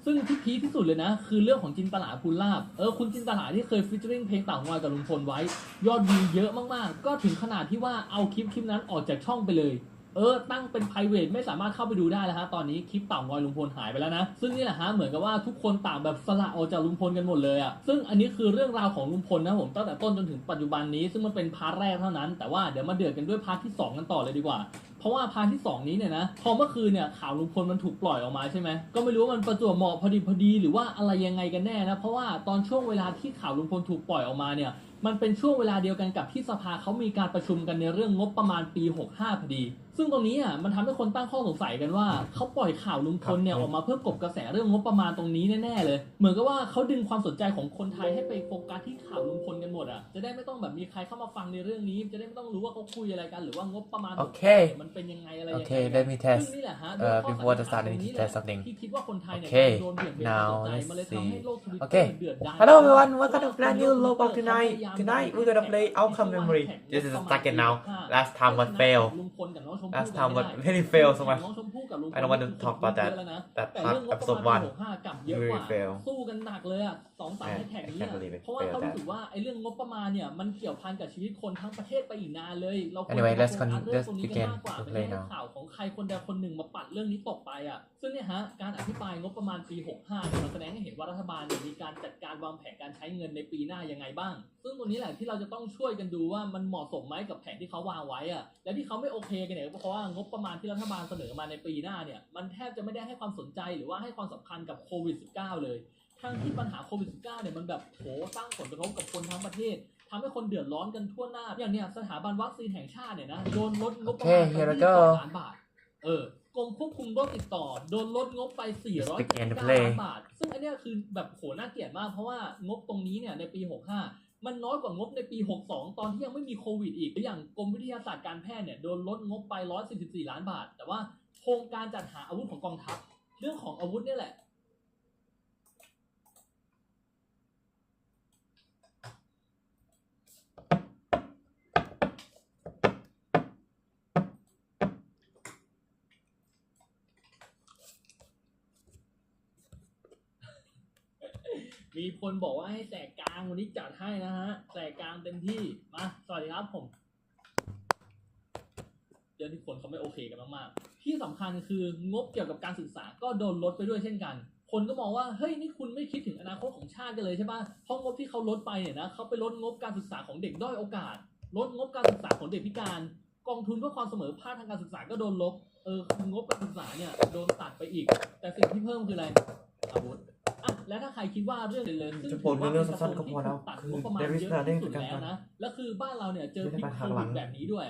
ซึ่งที่พีคที่สุดเลยนะคือเรื่องของจินตลาภูลาภคุณจินตลาที่เคยฟีเจอริ่งเพลงเต่างอยกับลุงพลไว้ยอดวิวเยอะมากๆก็ถึงขนาดที่ว่าเอาคลิปนั้นออกจากช่องไปเลยตั้งเป็น private ไม่สามารถเข้าไปดูได้แล้วฮะตอนนี้คลิปเต่างอยลุงพลหายไปแล้วนะซึ่งนี่แหละฮะเหมือนกับว่าทุกคนต่างแบบสละออกจากลุงพลกันหมดเลยอ่ะซึ่งอันนี้คือเรื่องราวของลุงพลนะผมตั้งแต่ต้นจนถึงปัจจุบันนี้ซึ่งมันเป็นพาร์ทแรกเท่านั้นแต่ว่าเดี๋ยวมาเดือดกันด้วยพาร์ทที่2กันต่อเลยดีกว่าเพราะว่าพาร์ทที่2นี้เนี่ยนะพอเมื่อคืนเนี่ยข่าวลุงพลมันถูกปล่อยออกมาใช่ไหมก็ไม่รู้ว่ามันประจวบเหมาะพอดีหรือว่าอะไรยังไงกันแน่นะเพราะว่าตอนช่วงเวลาที่ข่าวลุงพลถูกปล่อยออกมาเนี่ยมันเป็นช่วงเวลาเดียวกันกับที่สภาเขามีการประชุมกันในเรื่องงบประมาณปี65พอดีซึ่งตรงนี้อ่ะมันทำให้คนตั้งข้อสงสัยกันว่าเขาปล่อยข่าวลุงพลเนี่ยออกมาเพื่อกลบกระแสเรื่องงบประมาณตรงนี้แน่ๆเลยเหมือนกับว่าเขาดึงความสนใจของคนไทยให้ไปโฟกัสที่ข่าวลุงพลกันหมดอ่ะจะได้ไม่ต้องแบบมีใครเข้ามาฟังในเรื่องนี้จะได้ไม่ต้องรู้ว่าเขาคุยอะไรกันหรือว่างบประมาณมันเป็นยังไงอะไรยังไง Okay, let me test นี่แหละฮะ before the start I need to test something ที่คิดว่าคนไทยเนี่ย Okay โดนเบี่ยงเบน now ใจมันเลย let's ทำให้ see โลกทวิตเตอ Okay ร์เดือดดาล Hello everyone, we're gonna play new logo tonight. Tonight we're gonna play Outcome Memory. This is the second now. Last time was fail. Last time was really fail so much. I don't want to talk about that. That part, episode 1. Really fail. สู้กันหนักเลยอ่ะ2-3ในแท็กนี้เพราะว่าเขารู้สึกว่าไอ้เรื่องงบประมาณเนี่ยมันเกี่ยวพันกับชีวิตคนทั้งประเทศไปอีกนานเลยเราควร Anyway, จะ let's โฟกัสเรื่องตรงนี้กัน begin มากกว่า to ไม่ play ให้ now. ข่าวของใครคนใดคนหนึ่งมาปัดเรื่องนี้ตกไปอ่ะซึ่งเนี่ยฮะการอภิปรายงบประมาณปี65เนี่ยมันแสดงให้เห็นว่ารัฐบาลเนี่ยมีการจัดการวางแผนการใช้เงินในปีหน้ายังไงบ้างซึ่งตรงนี้แหละที่เราจะต้องช่วยกันดูว่ามันเหมาะสมไหมกับแผนที่เขาวางไว้อ่ะและที่เขาไม่โอเคกันเนี่ยเพราะว่างบประมาณที่รัฐบาลเสนอมาในปีหน้าเนี่ยมันแทบจะไม่ได้ให้ความสนใจหรือว่าให้ความสำคัญกับโควิด -19 เลยทั้งที่ปัญหาโควิด -19 เนี่ยมันแบบโหสร้างผลกระทบกับคนทั้งประเทศทำให้คนเดือดร้อนกันทั่วหน้าอย่างเนี้ยสถาบันวัคซีนแห่งชาติเนี่ยนะโดนลดงบประมาณไป22 ล้านบาทกรมควบคุมโรคติดต่อโดนลดงบไป409 ล้านบาทซึ่งอันเนี้ยคือแบบโหน่าเกลียดมากเพราะว่างบตรงนี้เนี่ยในปี65มันน้อยกว่างบในปี62ตอนที่ยังไม่มีโควิดอีกอย่างกรมวิทยาศาสตร์การแพทย์เนี่ยโดนลดงบไป144 ล้านบาทแต่ว่าโครงการจัดหาอาวุธของกองทัพเรื่องของอาวุธเนี่ยแหละมีคนบอกว่าให้แสกกลางวันนี้จัดให้นะฮะแสกกลางเต็มที่มาสวัสดีครับผมเดี๋ยวที่คนเขาไม่โอเคกันมากๆที่สำคัญคืองบเกี่ยวกับการศึกษาก็โดนลดไปด้วยเช่นกันคนก็มองว่าเฮ้ยนี่คุณไม่คิดถึงอนาคตของชาติกันเลยใช่ป่ะเพราะงบที่เขาลดไปเนี่ยนะเขาไปลดงบการศึกษาของเด็กด้อยโอกาสลดงบการศึกษาของเด็กพิการกองทุนเพื่อความเสมอภาคทางการศึกษาก็โดนลบงบการศึกษาเนี่ยโดนตัดไปอีกแต่สิ่งที่เพิ่มคืออะไรอาวุธและถ้าใครคิดว่าเรื่องเดินซึ่งถือว่าเป็นกระทรวงที่ถูกตัดงบประมาณเยอะที่สุดแล้วนะแล้วคือบ้านเราเนี่ยเจอพิษโควิดแบบนี้ด้วย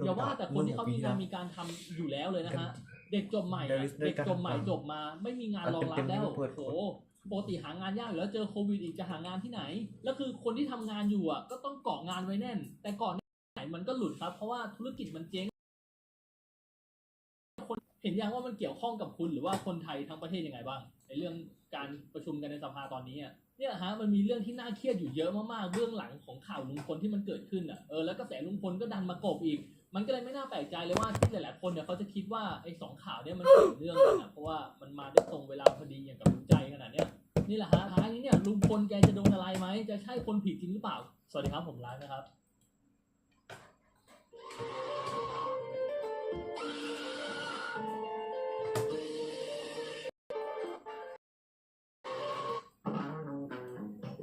อย่าว่าแต่คนที่เขามีการทำอยู่แล้วเลยนะฮะเด็กจบใหม่จบมาไม่มีงานรองรับแล้วโอ้ปกติหางานยากอยู่แล้วเจอโควิดอีกจะหางานที่ไหนแล้วคือคนที่ทำงานอยู่ก็ต้องเกาะงานไว้แน่นแต่ก่อนไหนมันก็หลุดครับเพราะว่าธุรกิจมันเจ๊งเห็นยังว่ามันเกี่ยวข้องกับคุณหรือว่าคนไทยทั้งประเทศยังไงบ้างในเรื่องการประชุมกันในสภาตอนนี้เนี่ยฮะมันมีเรื่องที่น่าเครียดอยู่เยอะมากๆเบื้องหลังของข่าวลุงพลที่มันเกิดขึ้นแล้วกระแสลุงพลก็ดันมากบอีกมันก็เลยไม่น่าแปลกใจเลยว่าที่หลายๆคนเนี่ยเขาจะคิดว่าไอ้2ข่าวเนี่ยมันเกี่ยวเนื่องกันเพราะว่ามันมาได้ตรงเวลาพอดีอย่างกับรู้ใจขนาดเนี้ยนี่แหละฮะท้ายนี้เนี่ยลุงพลแกจะโดนอะไรไหมจะใช่คนผิดจริงหรือเปล่าสวัสดีครับผมไลฟ์นะครับ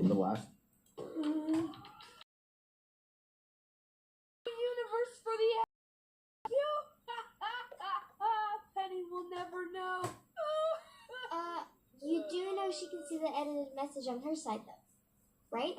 in the West. Universe for the Penny will never know. You do know she can see the edited message on her side, though, right?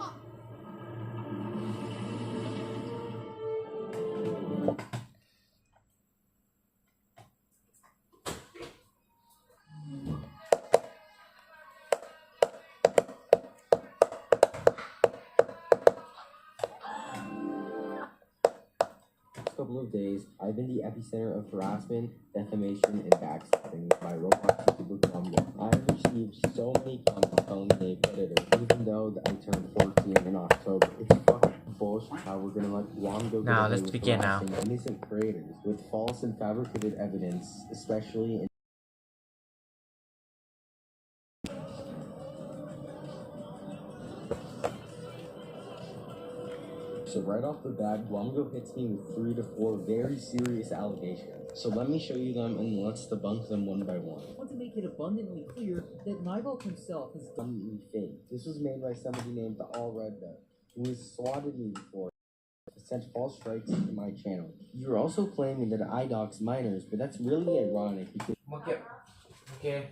Couple of days, I've been the epicenter of harassment, defamation, and backstabbing by Roblox YouTuber Columbia. I've received so many comments calling me a predator, even though I turned 14 in October. It's fucking bullshit how we're gonna let Guam go Now, get away let's with begin now. harassing innocent creators with false and fabricated evidence, especially in So right off the bat, Guamgo hits me with 3 to 4 very serious allegations. So let me show you them and let's debunk them one by one. I want to make it abundantly clear that Nigel himself has done Abundantly fake. This was made by somebody named the All Red Bear, who has swatted me before, sent false strikes to my channel. You're also claiming that I dox minors, but that's really ironic because Okay.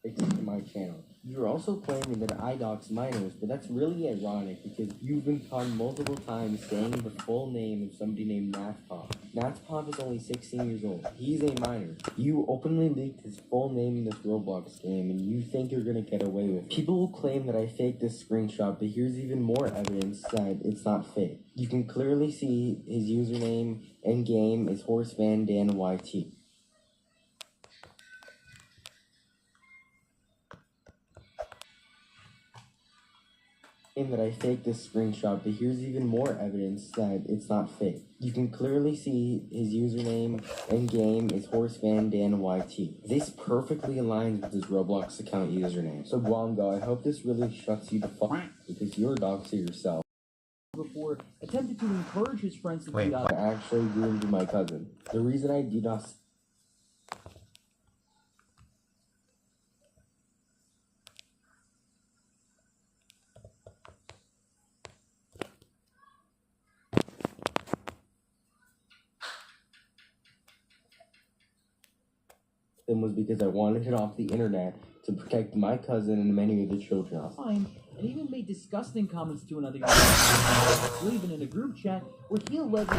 to my channel. You're also claiming that I dox minors, but that's really ironic because you've been caught multiple times saying the full name of somebody named Natspop. Natspop is only 16 years old. He's a minor. You openly leaked his full name in this Roblox game, and you think you're gonna get away with it. People will claim that I faked this screenshot, but here's even more evidence that it's not fake. You can clearly see his username in game is HorseVanDanYT. That I faked this screenshot, but here's even more evidence that it's not fake. You can clearly see his username in game is HorseVanDanYT. This perfectly aligns with his Roblox account username. So Guamgo, I hope this really shuts you the fuck up because you're a doxer yourself. before attempted to encourage his friends to Wait, do that. I actually groomed my cousin. The reason I did not was because I wanted it off the internet to protect my cousin and many of the children. Time, and even made disgusting comments to another guy, or even in a group chat where he allegedly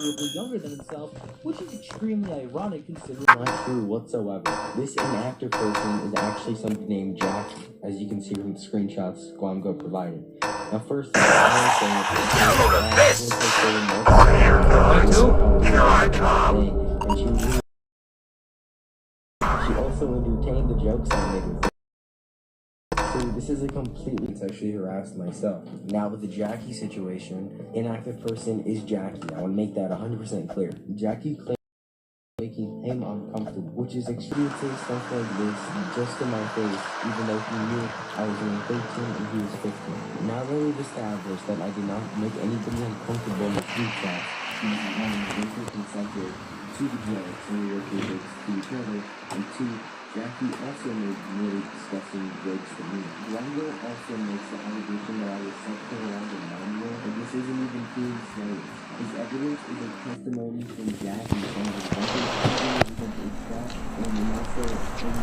considerably younger than himself, which is extremely ironic considering. Not true whatsoever. This inactive person is actually somebody named Jackie, as you can see from the screenshots Guamgo provided. Now first, and she also entertained the jokes I made with her. So this is a completely sexually harassed myself. Now with the Jackie situation, inactive person is Jackie. I want to make that 100% clear. Jackie claims making him uncomfortable, which is extreme to say stuff like this just in my face, even though he knew I was only 13 and he was 15. Now that we've established that I did not make anybody uncomfortable in the group chat, he was one, consented to the jokes and we were able to each other, and two, Jackie also made really disgusting jokes for me. Guamgo also makes the allegation that I was sexually around a 9-year-old, and this isn't even being said. His evidence is a testimony from Jackie from the and also from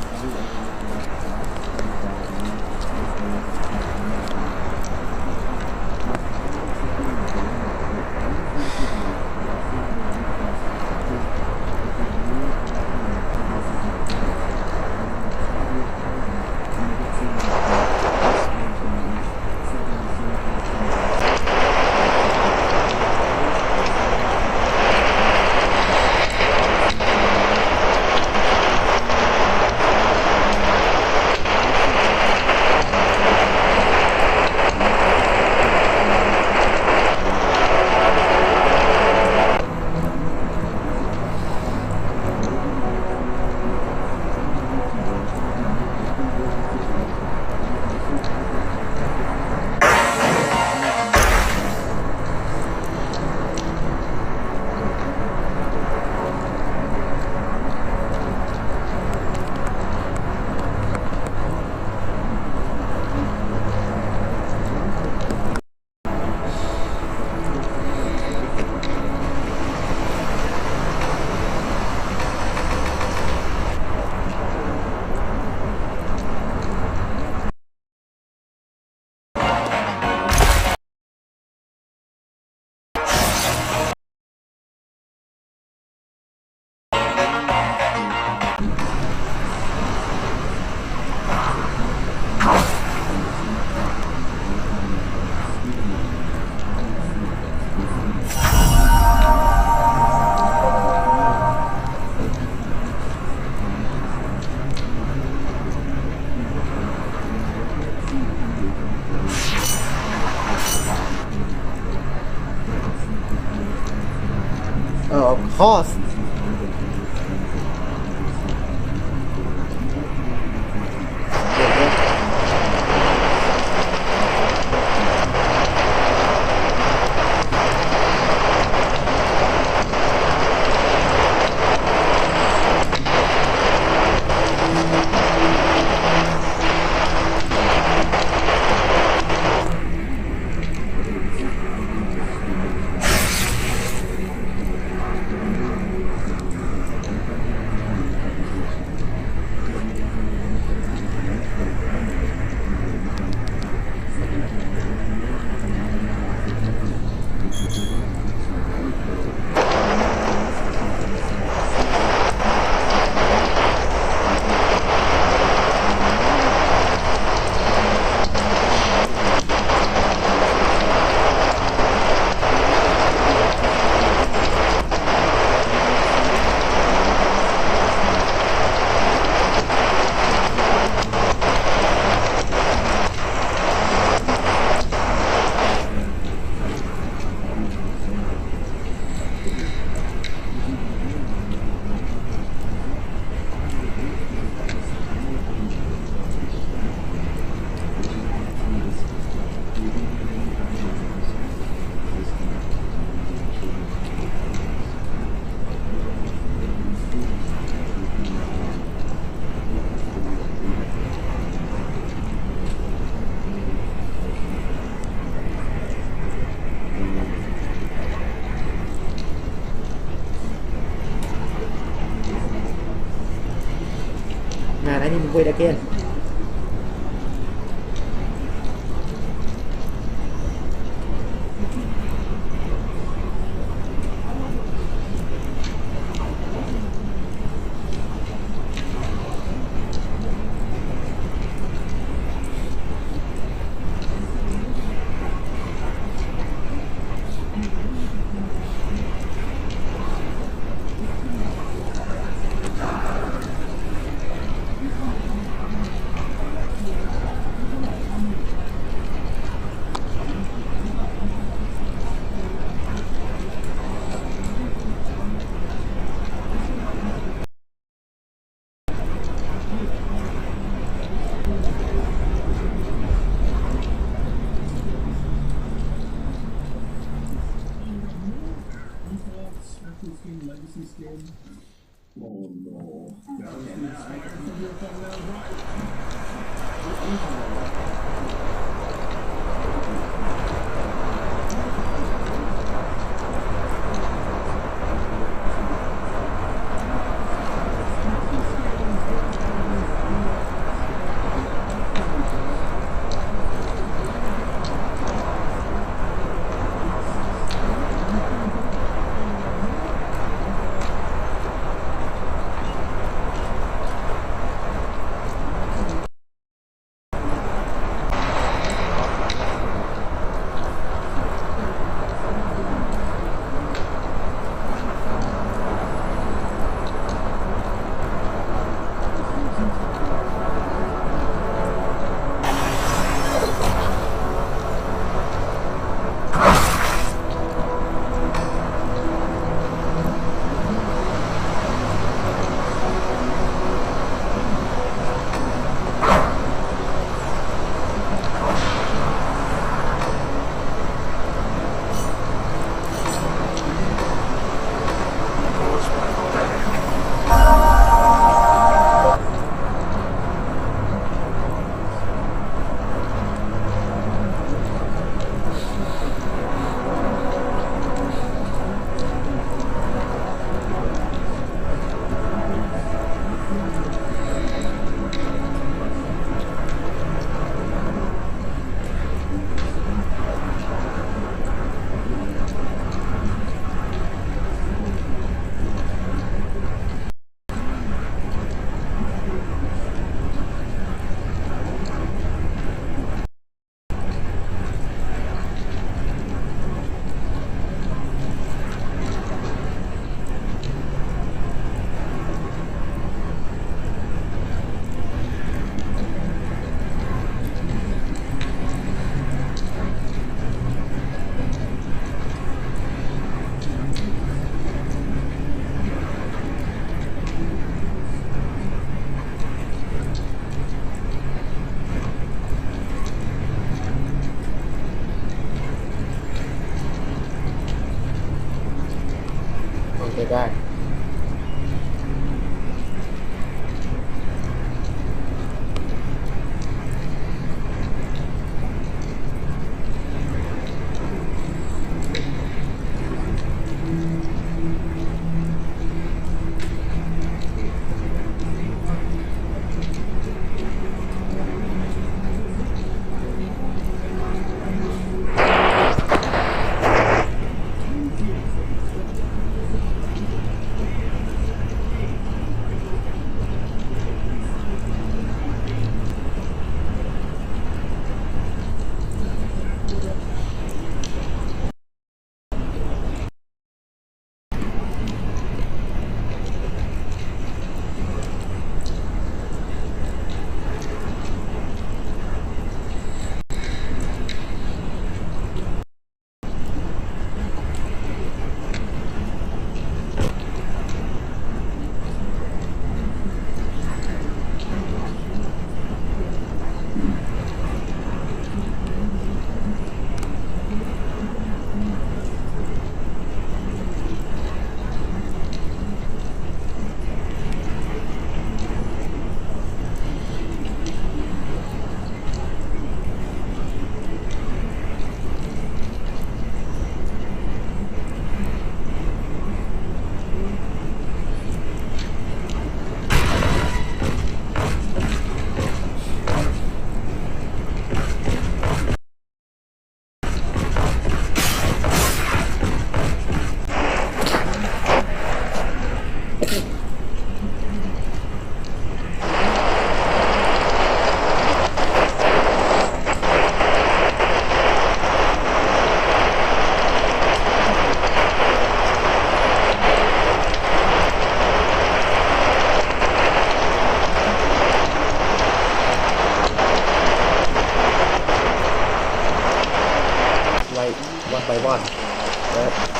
Of course. Man, I need to wait again. Okay, back. Like one by one. But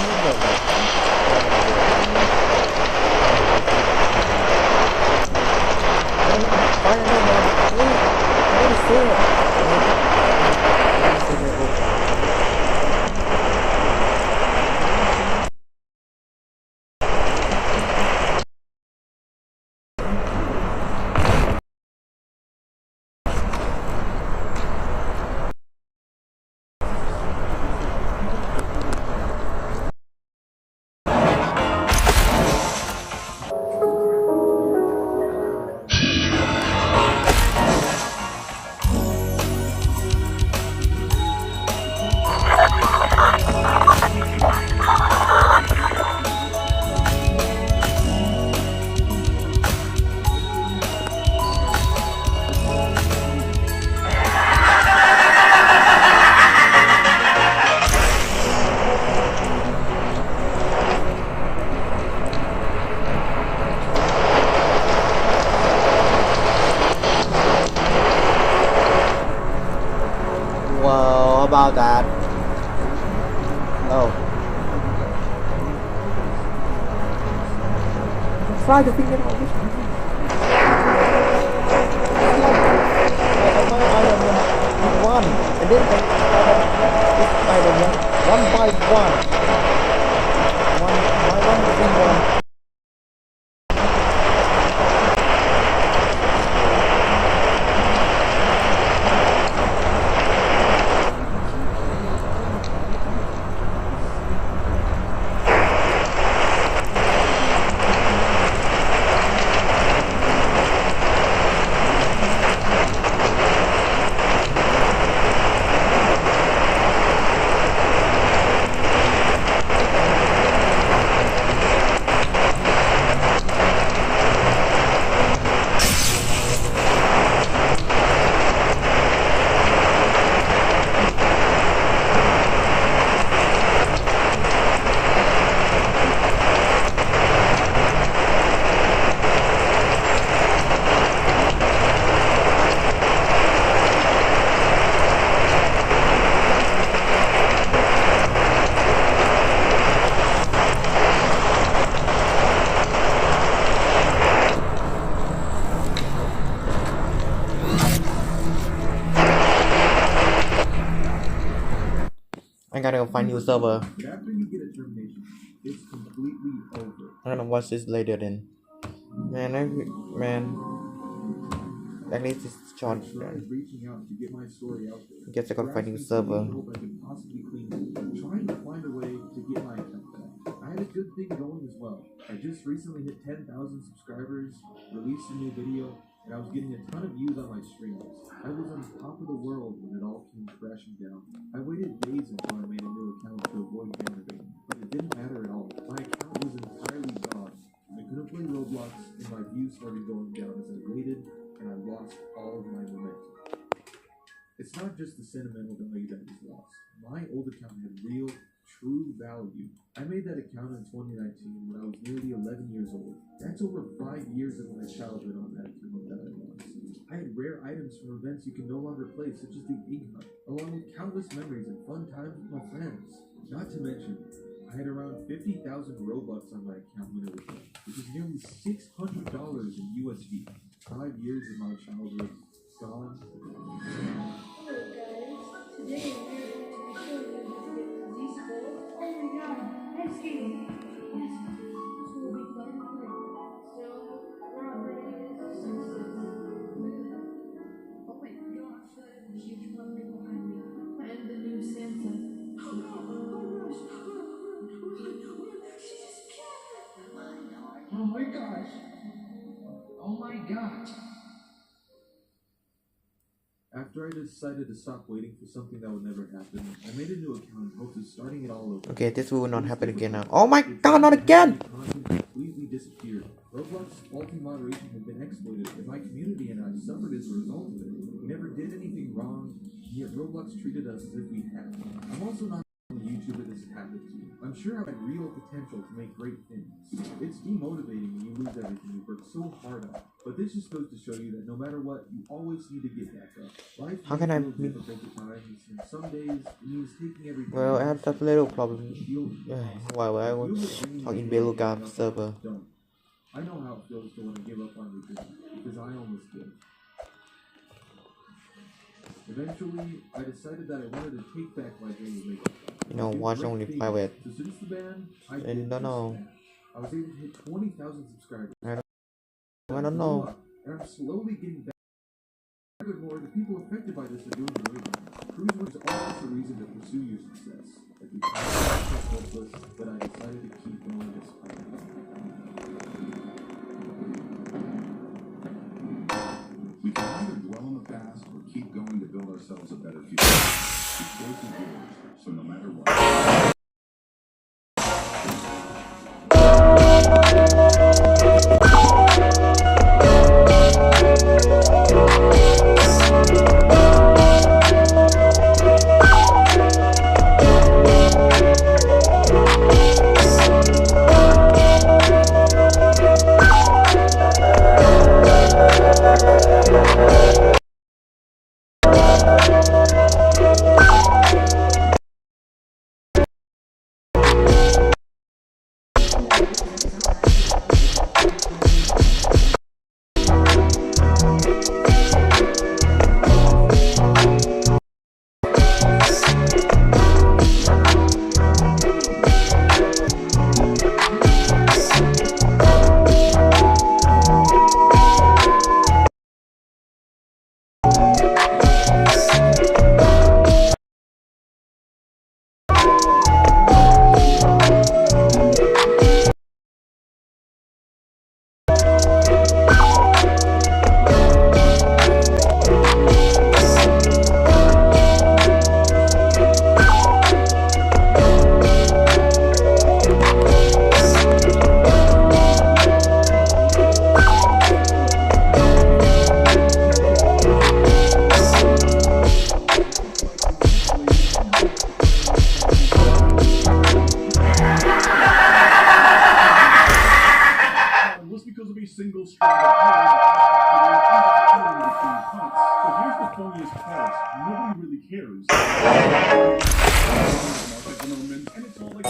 well, how about that? Oh. Try to figure out which one. One, and then I don't one by one. One by one, one. I gotta go find new server. After you get a termination It's completely over. I'm gonna watch this later then. Man, at least it's short. I tried reaching out to get my story out there. Guess I gotta find a new server. I hope I can possibly clean it. I'm trying to find a way to get my account back. I had a good thing going as well. I just recently hit 10,000 subscribers, released a new video, and I was getting a ton of views on my streams. I was on top of the world when it all came crashing down. I waited days until I made a new account to avoid banning, but it didn't matter at all. My account was entirely gone. I couldn't play Roblox, and my views started going down as I waited, and I lost all of my momentum. It's not just the sentimental value that was lost. My old account had real, true value. I made that account in 2019 when I was nearly 11 years old. That's over 5 years of my childhood on that account that I lost. I had rare items from events you can no longer play, such as the Egg Hunt, along with countless memories and fun times with my friends. Not to mention, I had around 50,000 Robux on my account when it was done, which is nearly $600 in USD. 5 years of my childhood gone. Hello guys, today we're going to be showing you how to get to Z-School. Oh my god, ice skating! Yes, this will be fun and great. So, we're operating as success. Oh my gosh, that is a huge pumpkin behind me. And the new Santa. Oh no, oh gosh, she just killed it! Oh my gosh. Oh my gosh. After I decided to stop waiting for something that would never happen, I made a new account in hopes of starting it all over. Okay, this will not happen again now. Oh my god, not again! Content completely disappeared. Roblox's faulty moderation had been exploited, and my community and I suffered as a result of it. We never did anything wrong, yet Roblox treated us as if we had. I'm also not a YouTuber this happened to. I'm sure I have real potential to make great things. It's demotivating when you lose everything you worked so hard on. But this just goes to show you that no matter what, you always need to get back up. Life How can I feel difficult at times, and some days it means taking everything. Well, I have that little problem. Feel While I was talking Beluga server. don't. I know how it feels to want to give up on your dream, because I almost did. Eventually, I decided that I wanted to take back my dream of making fun. You know, watch only private. So since the ban, I I did don't know. just that. I was able to hit 20,000 subscribers. I don't know. And I'm slowly getting back. Furthermore, the people affected by this are doing great. Cruise is always a reason to pursue your success. At the time, I felt hopeless, but I decided to keep going despite it. We can either dwell on the past or keep going to build ourselves a better future. The choice is yours, so no matter what. single string of colors between cuts. So here's the funniest part. Nobody really cares. And it's all like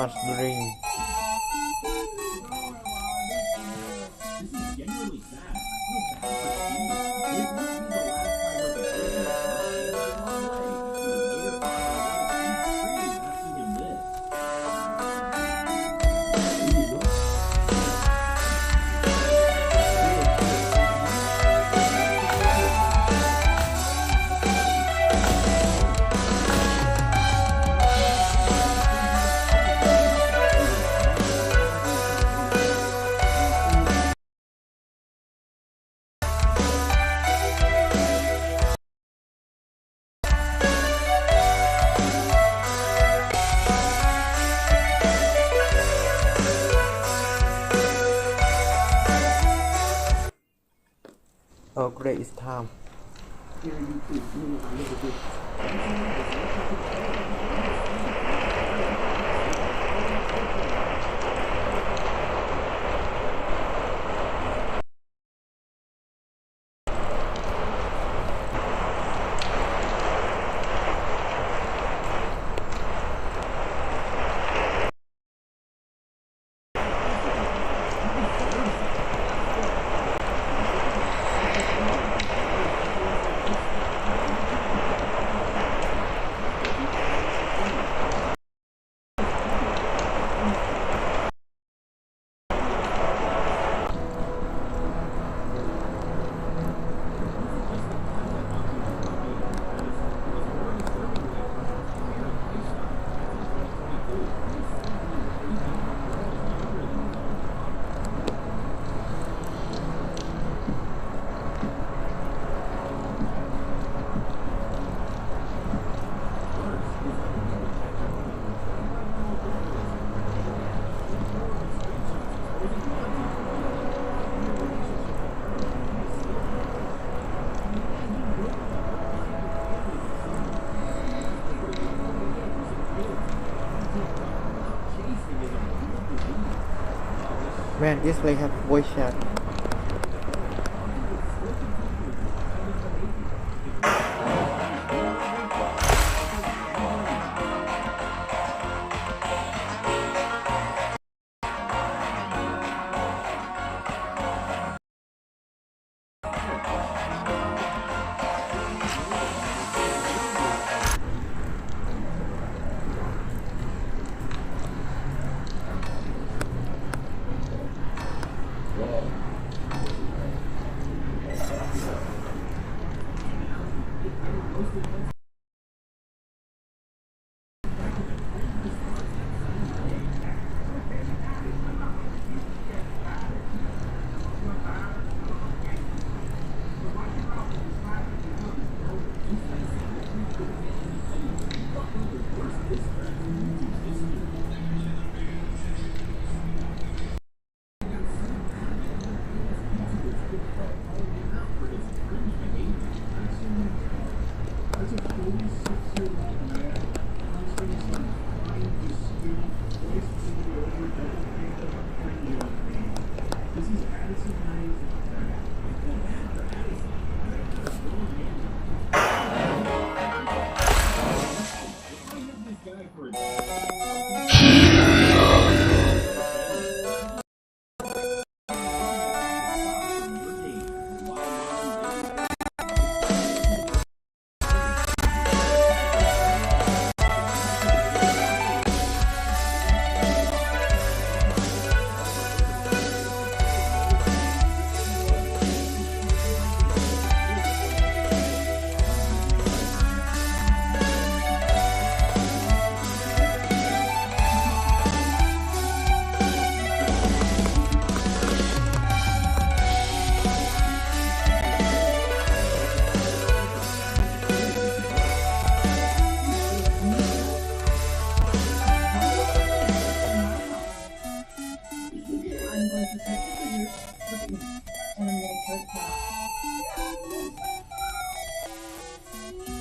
much drink. This is genuinely sad. I feel bad for Steve. This must be the last time we're vacationing. Asking him this. Oh great, it's time. Man, this play have voice chat.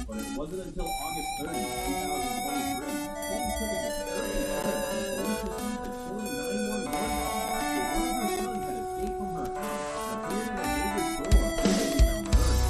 But it wasn't until August 30, 2023, things took a disturbing turn when police received a chilling 911 call that one of her sons had escaped from her house and appeared in a neighbor's door, physically malnourished.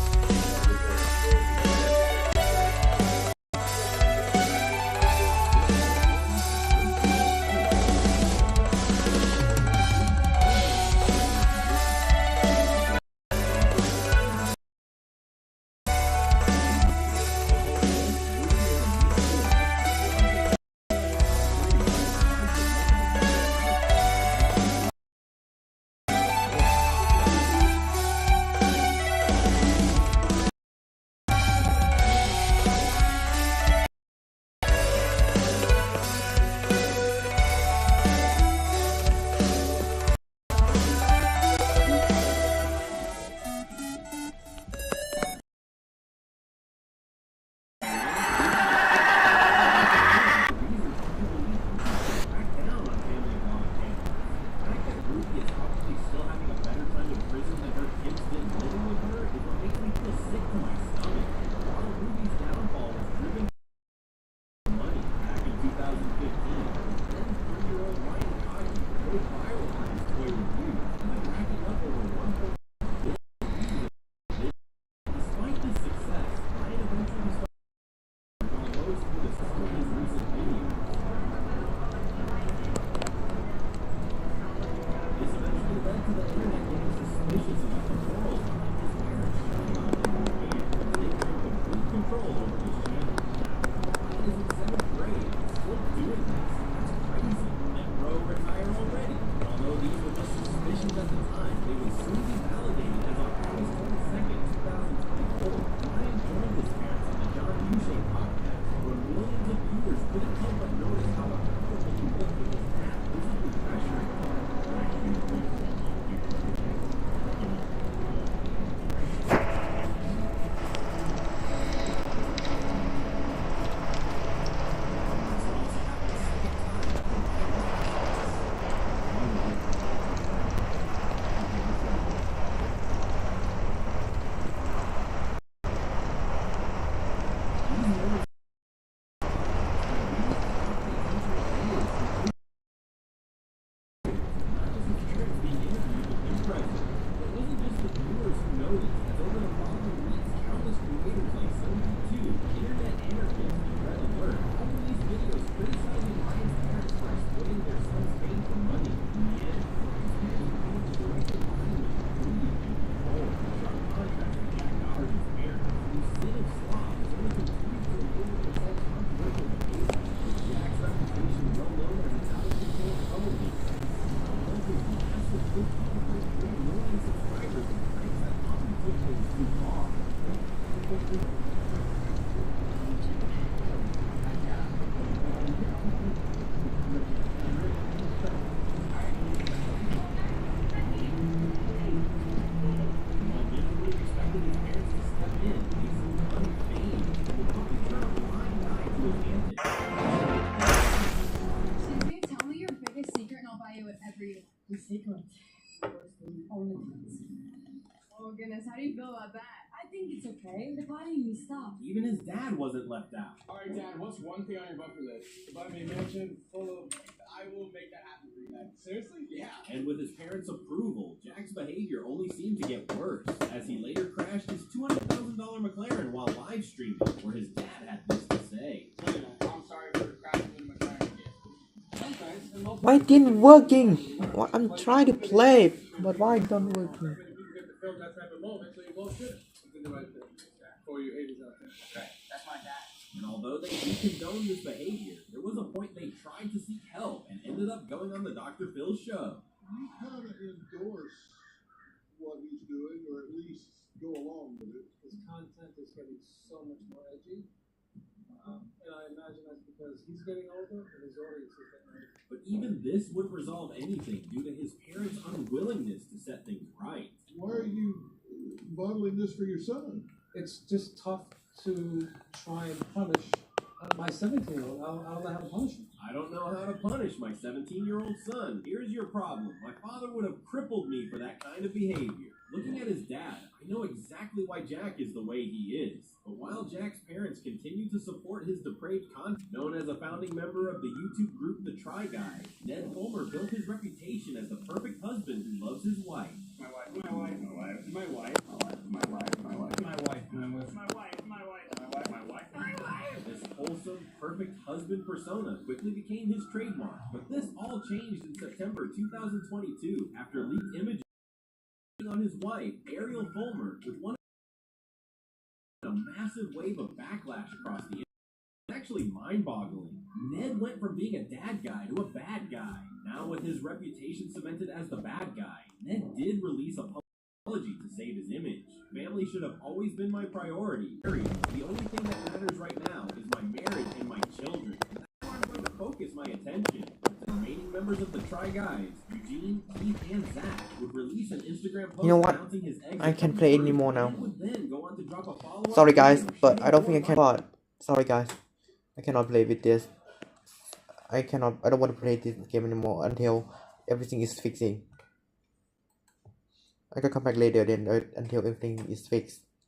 control over his channel. Ryan is in 7th grade and still doing this. That's crazy. Let Bro retire already. Although these were just suspicions at the time, they would soon be validated as on August 22nd, 2024. Ryan joined his parents on the John Uche podcast, where millions of viewers couldn't help but notice how uncomfortable he looked with his dad visibly pressuring him. Oh goodness, how do you feel about that? I think it's okay. They're buying me stuff. Even his dad wasn't left out. Alright, Dad, what's one thing on your bucket list? To buy me a mansion full of. I will make that happen for you, Dad. Seriously? Yeah. And with his parents' approval, Jack's behavior only seemed to get worse, as he later crashed his $200,000 McLaren while live streaming, where his dad had this to say. I'm sorry for crashing with the McLaren again. Why it didn't working? Why I'm trying to play, but why it don't working? Film that type of moment, so you both should. Do the right thing. For you haters out there. Okay, that's my dad. And although they did condone this behavior, there was a point they tried to seek help and ended up going on the Dr. Phil show. You kind of endorse what he's doing, or at least go along with it. His content is getting so much more edgy. And I imagine that's because he's getting older and his audience is getting older. But even this wouldn't resolve anything due to his parents' unwillingness to set things right. Why are you modeling this for your son? It's just tough to try and punish my 17-year-old. I don't know how to punish him. I don't know how to punish my 17-year-old son. Here's your problem. My father would have crippled me for that kind of behavior. Looking at his dad, I know exactly why Jack is the way he is. But while Jack's parents continue to support his depraved content, known as a founding member of the YouTube group The Try Guy, Ned Fulmer built his reputation as the perfect husband who loves his wife. My wife, my wife, my wife, my wife, my wife, my wife, my wife, my wife, my wife, my wife, my wife, my wife, my wife. This wholesome, perfect husband persona quickly became his trademark. But this all changed in September 2022 after leaked images on his wife, Ariel Fulmer, with one a massive wave of backlash across the internet. It's actually mind-boggling. Ned went from being a dad guy to a bad guy. Now with his reputation cemented as the bad guy, Ned did release a apology to save his image. Family should have always been my priority. The only thing that matters right now is my marriage and my children. That's where I'm going to focus my attention. The remaining members of the Try Guys, Eugene, Keith, and Zach, would release an Instagram post announcing his exit. I can't play anymore now. Would then go on to drop a follow-up. Sorry guys, but I don't think I can. But sorry guys, I cannot play with this. I don't want to play this game anymore until everything is fixing. I can come back later then until everything is fixed.